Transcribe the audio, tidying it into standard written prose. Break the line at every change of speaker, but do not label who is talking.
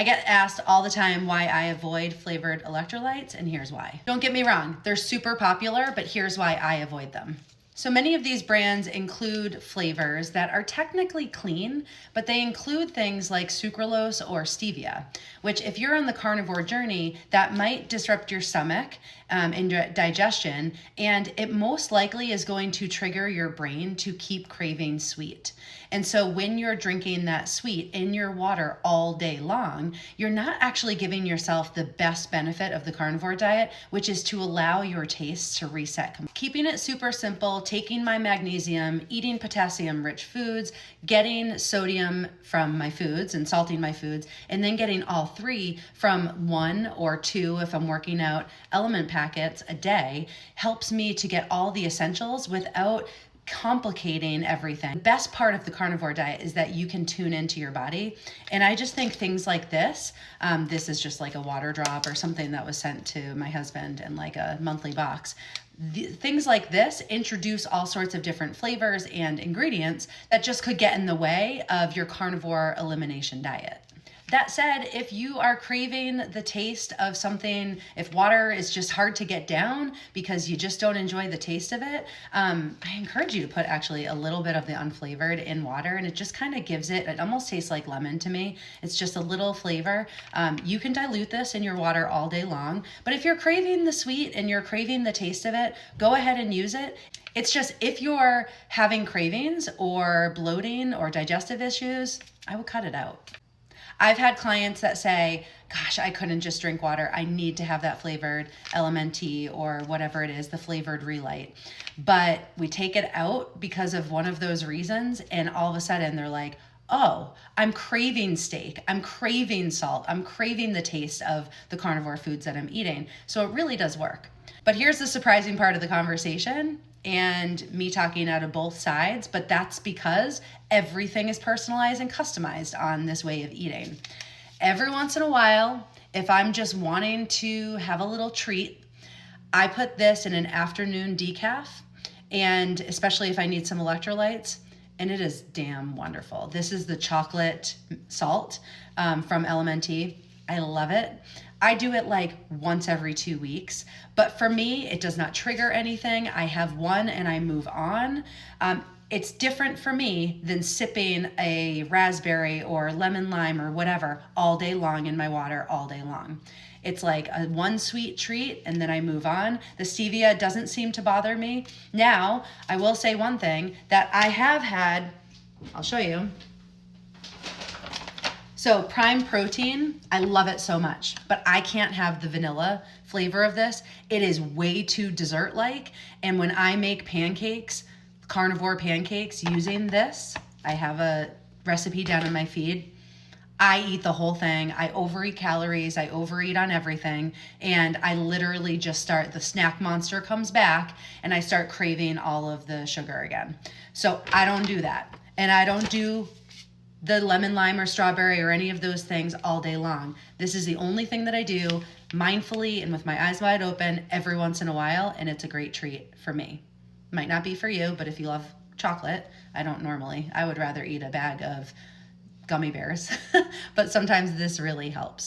I get asked all the time why I avoid flavored electrolytes, and here's why. Don't get me wrong, they're super popular, but here's why I avoid them. So many of these brands include flavors that are technically clean, but they include things like sucralose or stevia, which if you're on the carnivore journey, that might disrupt your stomach and digestion, and it most likely is going to trigger your brain to keep craving sweet. And so when you're drinking that sweet in your water all day long, you're not actually giving yourself the best benefit of the carnivore diet, which is to allow your tastes to reset. Keeping it super simple, taking my magnesium, eating potassium-rich foods, getting sodium from my foods and salting my foods, and then getting all three from 1 or 2, if I'm working out, element packets a day helps me to get all the essentials without complicating everything. The best part of the carnivore diet is that you can tune into your body. And I just think things like this is just like a water drop or something that was sent to my husband in like a monthly box. Things like this introduce all sorts of different flavors and ingredients that just could get in the way of your carnivore elimination diet. That said, if you are craving the taste of something, if water is just hard to get down because you just don't enjoy the taste of it, I encourage you to put actually a little bit of the unflavored in water, and it just kind of gives it almost tastes like lemon to me. It's just a little flavor. You can dilute this in your water all day long, but if you're craving the sweet and you're craving the taste of it, go ahead and use it. It's just if you're having cravings or bloating or digestive issues, I would cut it out. I've had clients that say, gosh, I couldn't just drink water. I need to have that flavored LMNT or whatever it is, the flavored Relight. But we take it out because of one of those reasons, and all of a sudden they're like, oh, I'm craving steak, I'm craving salt, I'm craving the taste of the carnivore foods that I'm eating. So it really does work. But here's the surprising part of the conversation, and me talking out of both sides, but that's because everything is personalized and customized on this way of eating. Every once in a while, if I'm just wanting to have a little treat, I put this in an afternoon decaf, and especially if I need some electrolytes, and it is damn wonderful. This is the chocolate salt from LMNT. I love it. I do it like once every 2 weeks, but for me, it does not trigger anything. I have one and I move on. It's different for me than sipping a raspberry or lemon lime or whatever all day long in my water all day long. It's like a one sweet treat and then I move on. The stevia doesn't seem to bother me. Now, I will say one thing that I have had, I'll show you. So Prime Protein, I love it so much, but I can't have the vanilla flavor of this. It is way too dessert-like, and when I make pancakes, carnivore pancakes using this, I have a recipe down in my feed. I eat the whole thing. I overeat calories, I overeat on everything, and I literally just start, the snack monster comes back, and I start craving all of the sugar again. So I don't do that, and I don't do the lemon lime or strawberry or any of those things all day long. This is the only thing that I do mindfully and with my eyes wide open every once in a while, and it's a great treat for me. Might not be for you, but if you love chocolate, I don't normally. I would rather eat a bag of gummy bears, but sometimes this really helps.